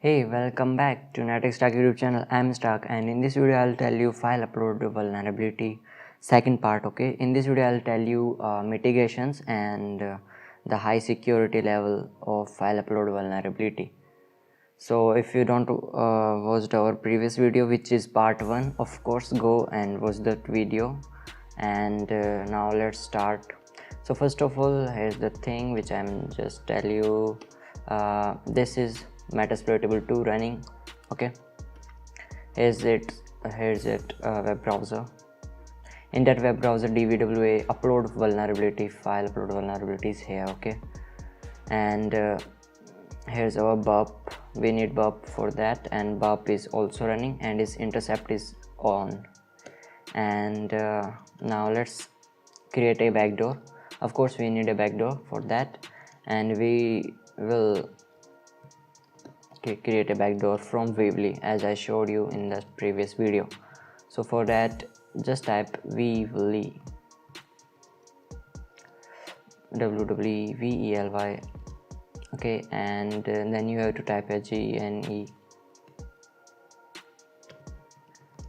Hey, welcome back to Netix Stack YouTube channel. I'm Stark, and in this video I'll tell you file upload vulnerability second part. Okay, in this video I'll tell you mitigations and the high security level of file upload vulnerability. So if you don't watched our previous video, which is part 1, of course go and watch that video. And now let's start. So first of all, here's the thing which I'm just tell you. This is Metasploitable 2 running. Okay, here's it web browser. In that web browser, DVWA upload vulnerability, file upload vulnerability is here. Okay, and here's our burp. We need burp for that, and burp is also running and its intercept is on. And now let's create a backdoor. Of course we need a backdoor for that, and we will create a backdoor from Weebly as I showed you in the previous video. So for that, just type Weebly, WWEVELY. Okay, and then you have to type a GNE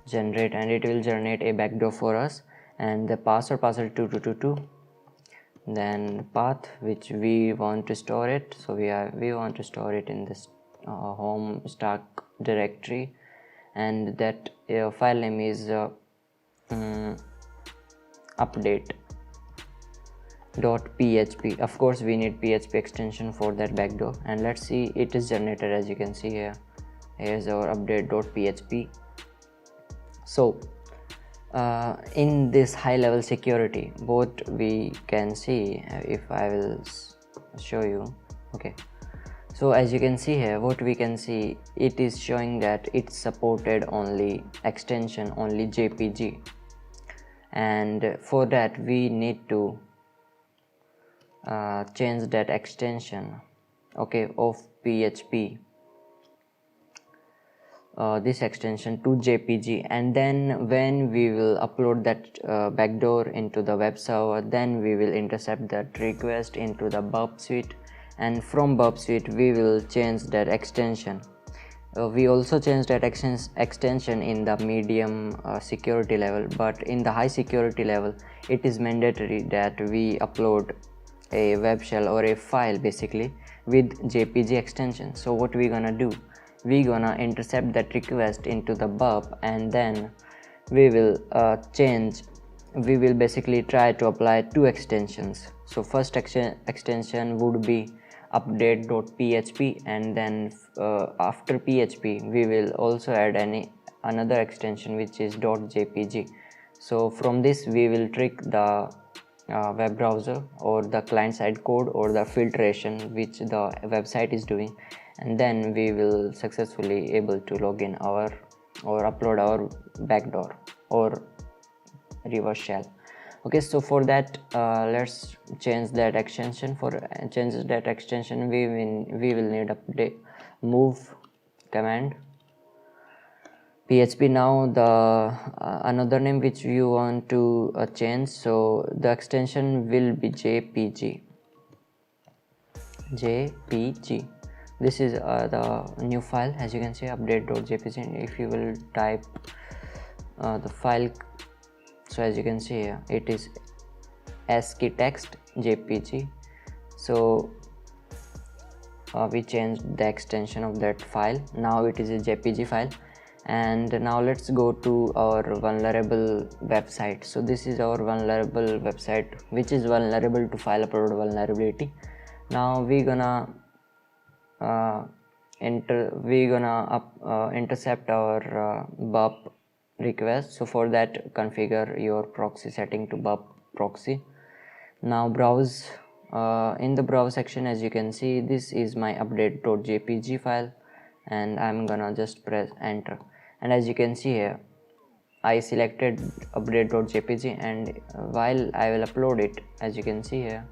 generate, and it will generate a backdoor for us, and the password 2222, then path which we want to store it. So we want to store it in this home stock directory, and that file name is update.php. Of course we need php extension for that backdoor, and let's see, it is generated as you can see here. Here's our update.php. So in this high level security, what we can see, if I will show you. Okay, so as you can see here, what we can see, it is showing that it supported only extension only JPG, and for that we need to change that extension, okay, of PHP, this extension to JPG, and then when we will upload that backdoor into the web server, then we will intercept that request into the burp suite, and from burp suite we will change that extension. We also changed that extension in the medium security level, but in the high security level it is mandatory that we upload a web shell or a file basically with JPG extension. So what we gonna do, we gonna intercept that request into the burp, and then we will basically try to apply two extensions. So first extension would be update.php, and then after php we will also add another extension which is .jpg. So from this we will trick the web browser or the client side code or the filtration which the website is doing, and then we will successfully able to log in our or upload our backdoor or reverse shell. Okay, so for that let's change that extension. For change that extension, we will need update move command php. Now the another name which you want to change, so the extension will be jpg. This is the new file, as you can see, update.jpg. If you will type the file, so as you can see here, it is ASCII text jpg. So we changed the extension of that file. Now it is a jpg file. And now let's go to our vulnerable website. So this is our vulnerable website which is vulnerable to file upload vulnerability. Now we gonna intercept our burp request. So for that, configure your proxy setting to burp proxy. Now browse. In the browse section, as you can see, this is my update.jpg file, and I'm gonna just press enter, and as you can see here, I selected update.jpg, and while I will upload it, as you can see here,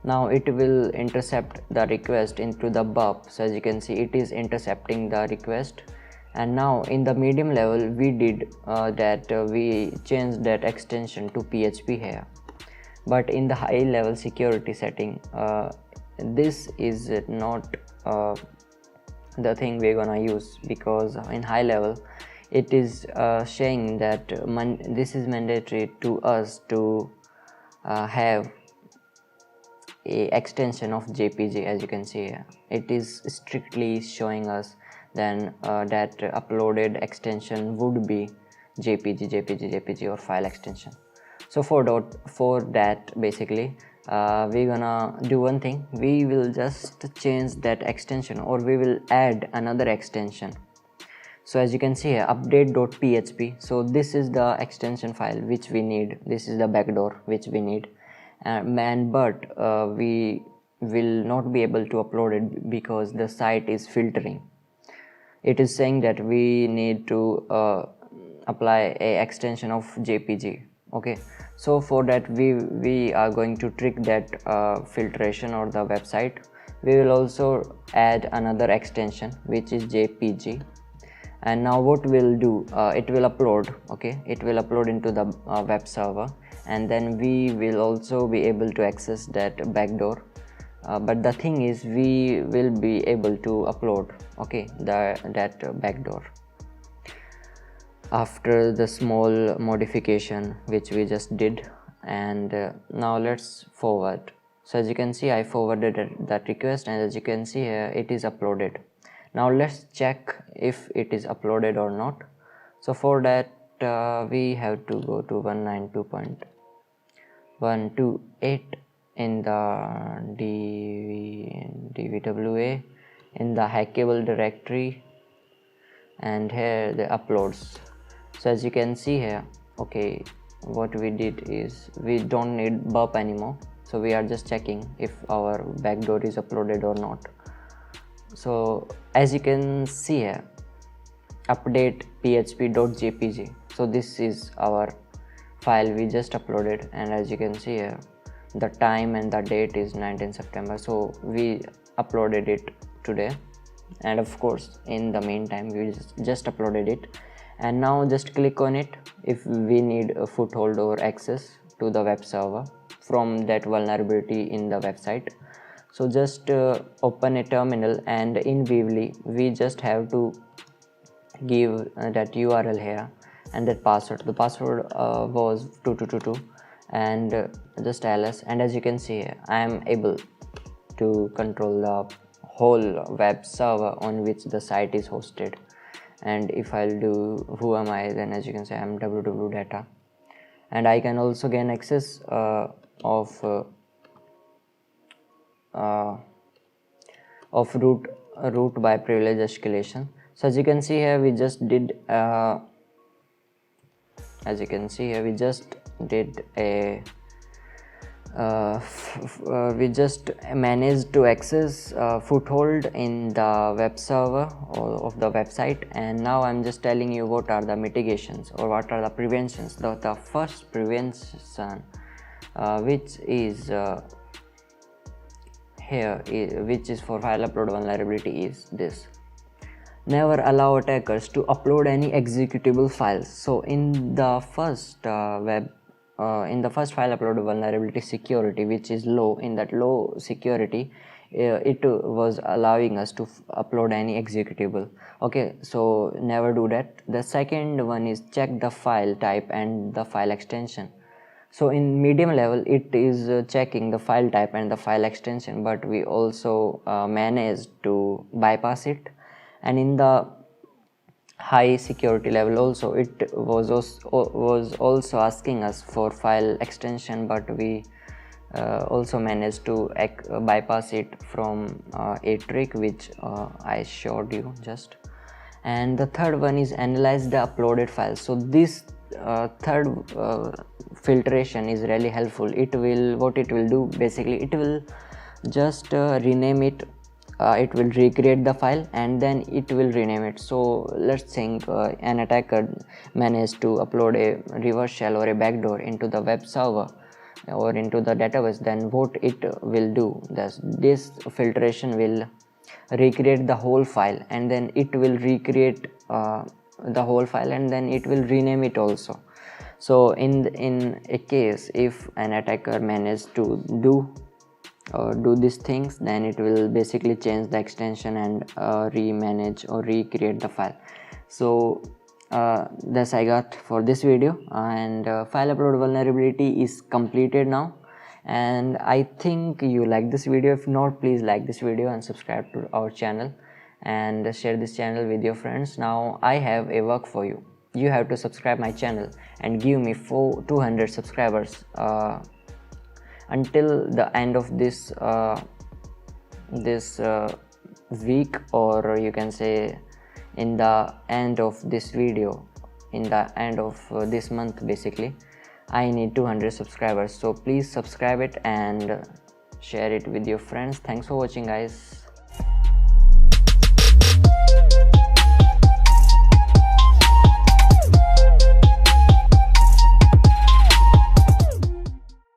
now it will intercept the request into the burp. So as you can see, it is intercepting the request. And now in the medium level we did we changed that extension to php here, but in the high level security setting this is not the thing we're gonna use, because in high level it is saying that this is mandatory to us to have a extension of JPG. As you can see here, it is strictly showing us then that uploaded extension would be JPG or file extension. So for that basically we're gonna do one thing. We will just change that extension, or we will add another extension. So as you can see here, update.php. so this is the extension file which we need. This is the backdoor which we need, but we will not be able to upload it because the site is filtering. It is saying that we need to apply a extension of JPG. Okay, so for that we are going to trick that filtration or the website. We will also add another extension which is JPG, and now what we'll do, it will upload. Okay, it will upload into the web server, and then we will also be able to access that backdoor. But the thing is, we will be able to upload, okay, that backdoor after the small modification which we just did. And now let's forward. So as you can see, I forwarded that request, and as you can see here, it is uploaded. Now let's check if it is uploaded or not. So for that we have to go to 192.128 in the dvwa in the hackable directory, and here the uploads. So as you can see here, okay, what we did is we don't need burp anymore, so we are just checking if our backdoor is uploaded or not. So as you can see here, update php.jpg. so this is our file we just uploaded, and as you can see here, the time and the date is 19 September. So we uploaded it today, and of course in the meantime we just uploaded it. And now just click on it if we need a foothold or access to the web server from that vulnerability in the website. So just open a terminal, and in Weebly we just have to give that URL here and that password. The password was 2222, and just ls. And as you can see here, I am able to control the whole web server on which the site is hosted. And if I'll do who am I, then as you can see, I'm www.data, and I can also gain access of root by privilege escalation. So as you can see here, we just did a we just managed to access foothold in the web server of the website. And now I'm just telling you what are the mitigations or what are the preventions. The first prevention which is here, which is for file upload vulnerability, is this: never allow attackers to upload any executable files. So in the first in the first file upload vulnerability security, which is low, in that low security, it was allowing us to upload any executable. Okay, so never do that. The second one is check the file type and the file extension. So in medium level, it is checking the file type and the file extension, but we also managed to bypass it. And in the high security level also, it was also asking us for file extension, but we also managed to bypass it from a trick which I showed you just. And the third one is analyze the uploaded files. So this third filtration is really helpful. What it will do basically, it will just rename it. It will recreate the file and then it will rename it. So let's think an attacker managed to upload a reverse shell or a backdoor into the web server or into the database. Then what it will do, this filtration will recreate the whole file, and then it will recreate the whole file, and then it will rename it also. So in a case if an attacker managed to do do these things, then it will basically change the extension and remanage or recreate the file. So that's I got for this video, and file upload vulnerability is completed now. And I think you like this video. If not, please like this video and subscribe to our channel and share this channel with your friends. Now I have a work for you. You have to subscribe my channel and give me 200 subscribers until the end of this week, or you can say in the end of this video, in the end of this month. Basically I need 200 subscribers, so please subscribe it and share it with your friends. Thanks for watching, guys.